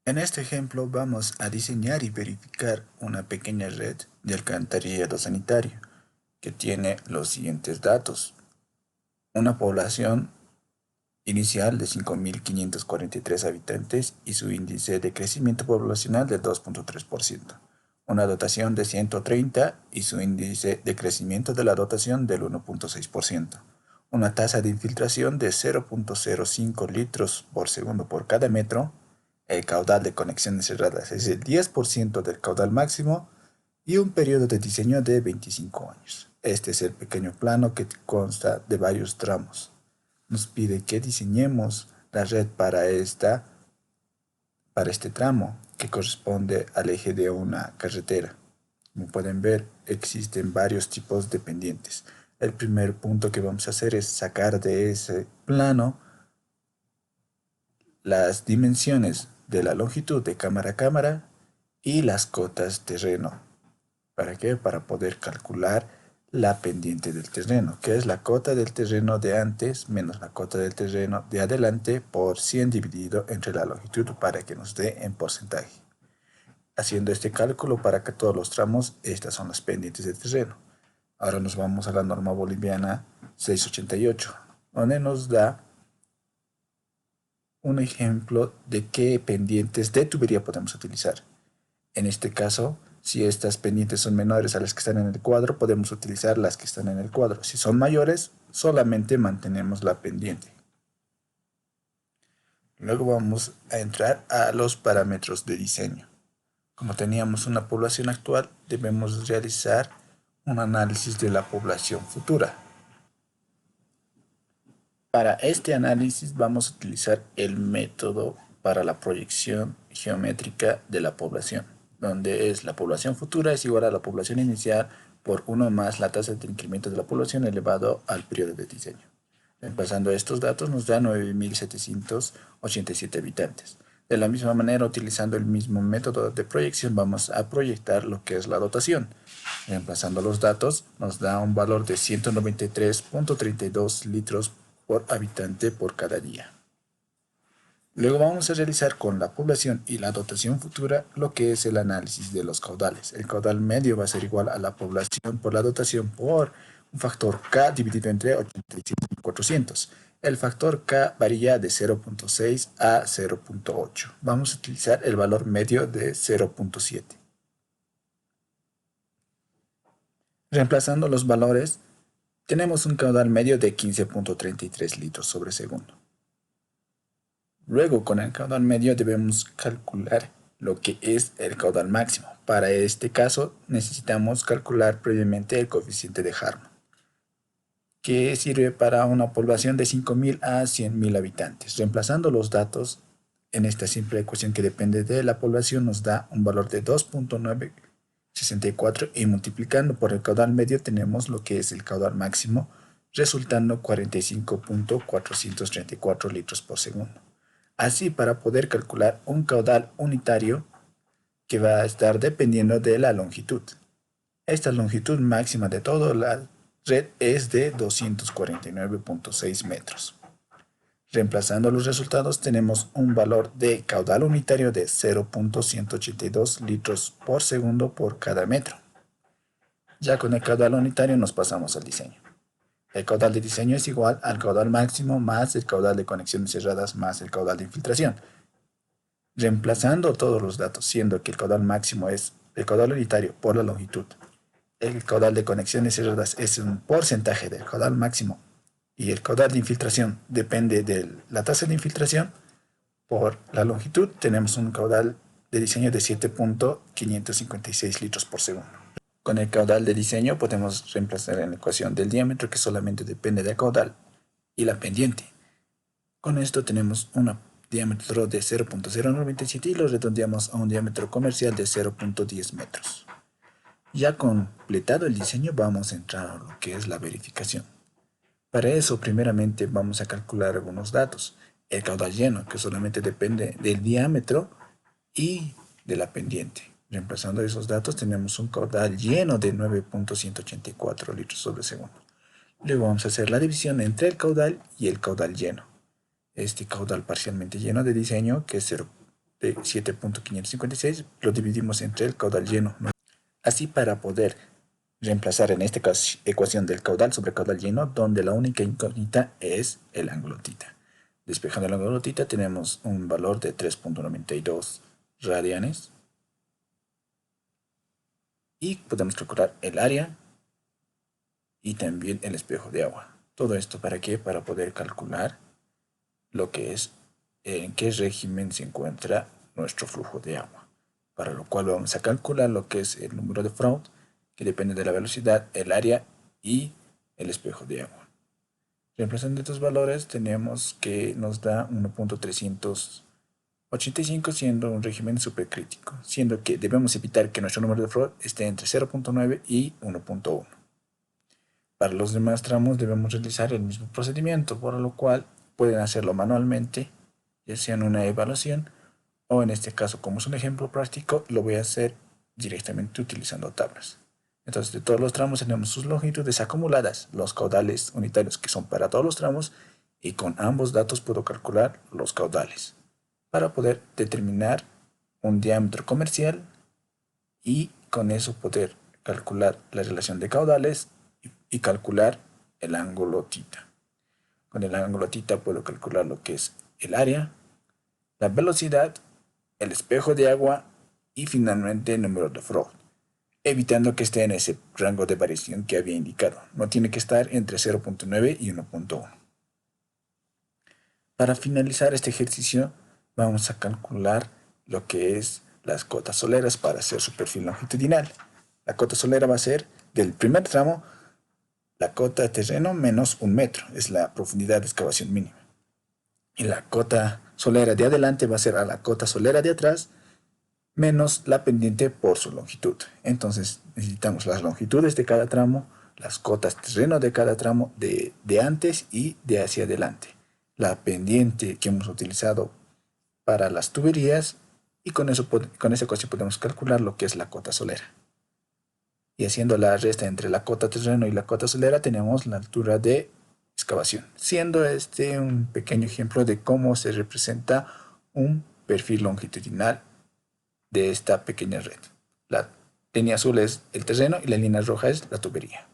En este ejemplo vamos a diseñar y verificar una pequeña red de alcantarillado sanitario que tiene los siguientes datos. Una población inicial de 5.543 habitantes y su índice de crecimiento poblacional de 2.3%. Una dotación de 130 y su índice de crecimiento de la dotación del 1.6%. Una tasa de infiltración de 0.05 litros por segundo por cada metro. El caudal de conexiones cerradas es el 10% del caudal máximo y un periodo de diseño de 25 años. Este es el pequeño plano que consta de varios tramos. Nos pide que diseñemos la red para este tramo que corresponde al eje de una carretera. Como pueden ver, existen varios tipos de pendientes. El primer punto que vamos a hacer es sacar de ese plano las dimensiones de la longitud de cámara a cámara y las cotas terreno. ¿Para qué? Para poder calcular la pendiente del terreno, que es la cota del terreno de antes menos la cota del terreno de adelante por 100 dividido entre la longitud para que nos dé en porcentaje. Haciendo este cálculo para que todos los tramos, estas son las pendientes del terreno. Ahora nos vamos a la norma boliviana 688, donde nos da un ejemplo de qué pendientes de tubería podemos utilizar. En este caso, si estas pendientes son menores a las que están en el cuadro, podemos utilizar las que están en el cuadro. Si son mayores, solamente mantenemos la pendiente. Luego vamos a entrar a los parámetros de diseño. Como teníamos una población actual, debemos realizar un análisis de la población futura. Para este análisis vamos a utilizar el método para la proyección geométrica de la población, donde es la población futura es igual a la población inicial por 1 más la tasa de incremento de la población elevado al periodo de diseño. Reemplazando estos datos nos da 9.787 habitantes. De la misma manera, utilizando el mismo método de proyección, vamos a proyectar lo que es la dotación. Reemplazando los datos, nos da un valor de 193.32 litros por habitante por cada día. Luego vamos a realizar con la población y la dotación futura lo que es el análisis de los caudales. El caudal medio va a ser igual a la población por la dotación por un factor K dividido entre 87.400. El factor K varía de 0.6 a 0.8. Vamos a utilizar el valor medio de 0.7. Reemplazando los valores, tenemos un caudal medio de 15.33 litros sobre segundo. Luego, con el caudal medio debemos calcular lo que es el caudal máximo. Para este caso, necesitamos calcular previamente el coeficiente de Harmon, que sirve para una población de 5.000 a 100.000 habitantes. Reemplazando los datos en esta simple ecuación que depende de la población, nos da un valor de 2.964 y multiplicando por el caudal medio tenemos lo que es el caudal máximo, resultando 45.434 litros por segundo. Así, para poder calcular un caudal unitario que va a estar dependiendo de la longitud. Esta longitud máxima de toda la red es de 249.6 metros. Reemplazando los resultados tenemos un valor de caudal unitario de 0.182 litros por segundo por cada metro. Ya con el caudal unitario nos pasamos al diseño. El caudal de diseño es igual al caudal máximo más el caudal de conexiones cerradas más el caudal de infiltración. Reemplazando todos los datos, siendo que el caudal máximo es el caudal unitario por la longitud. El caudal de conexiones cerradas es un porcentaje del caudal máximo y el caudal de infiltración depende de la tasa de infiltración por la longitud. Tenemos un caudal de diseño de 7.556 litros por segundo. Con el caudal de diseño podemos reemplazar en la ecuación del diámetro que solamente depende del caudal y la pendiente. Con esto tenemos un diámetro de 0.097 y lo redondeamos a un diámetro comercial de 0.10 metros. Ya completado el diseño vamos a entrar a lo que es la verificación. Para eso primeramente vamos a calcular algunos datos. El caudal lleno que solamente depende del diámetro y de la pendiente. Reemplazando esos datos tenemos un caudal lleno de 9.184 litros sobre segundo. Luego vamos a hacer la división entre el caudal y el caudal lleno. Este caudal parcialmente lleno de diseño, que es de 7.556 lo dividimos entre el caudal lleno, ¿no? Así, para poder reemplazar en este caso ecuación del caudal sobre caudal lleno, donde la única incógnita es el ángulo θ. Despejando el ángulo θ tenemos un valor de 3.92 radianes y podemos calcular el área y también el espejo de agua. ¿Todo esto para qué? Para poder calcular lo que es en qué régimen se encuentra nuestro flujo de agua, para lo cual vamos a calcular lo que es el número de Froude, que depende de la velocidad, el área y el espejo de agua. Reemplazando estos valores tenemos que nos da 1.385 siendo un régimen supercrítico, siendo que debemos evitar que nuestro número de Froude esté entre 0.9 y 1.1. Para los demás tramos debemos realizar el mismo procedimiento, por lo cual pueden hacerlo manualmente, ya sea en una evaluación o en este caso, como es un ejemplo práctico, lo voy a hacer directamente utilizando tablas. Entonces, de todos los tramos tenemos sus longitudes acumuladas, los caudales unitarios que son para todos los tramos, y con ambos datos puedo calcular los caudales para poder determinar un diámetro comercial y con eso poder calcular la relación de caudales y calcular el ángulo θ. Con el ángulo θ puedo calcular lo que es el área, la velocidad, el espejo de agua y finalmente el número de Froude, evitando que esté en ese rango de variación que había indicado. No tiene que estar entre 0.9 y 1.1. Para finalizar este ejercicio vamos a calcular lo que es las cotas soleras para hacer su perfil longitudinal. La cota solera va a ser del primer tramo la cota de terreno menos 1 metro, es la profundidad de excavación mínima. Y la cota solera de adelante va a ser a la cota solera de atrás menos la pendiente por su longitud. Entonces necesitamos las longitudes de cada tramo, las cotas terreno de cada tramo de antes y de hacia adelante, la pendiente que hemos utilizado para las tuberías y con esa ecuación podemos calcular lo que es la cota solera. Y haciendo la resta entre la cota terreno y la cota solera tenemos la altura de excavación, siendo este un pequeño ejemplo de cómo se representa un perfil longitudinal de esta pequeña red. La línea azul es el terreno y la línea roja es la tubería.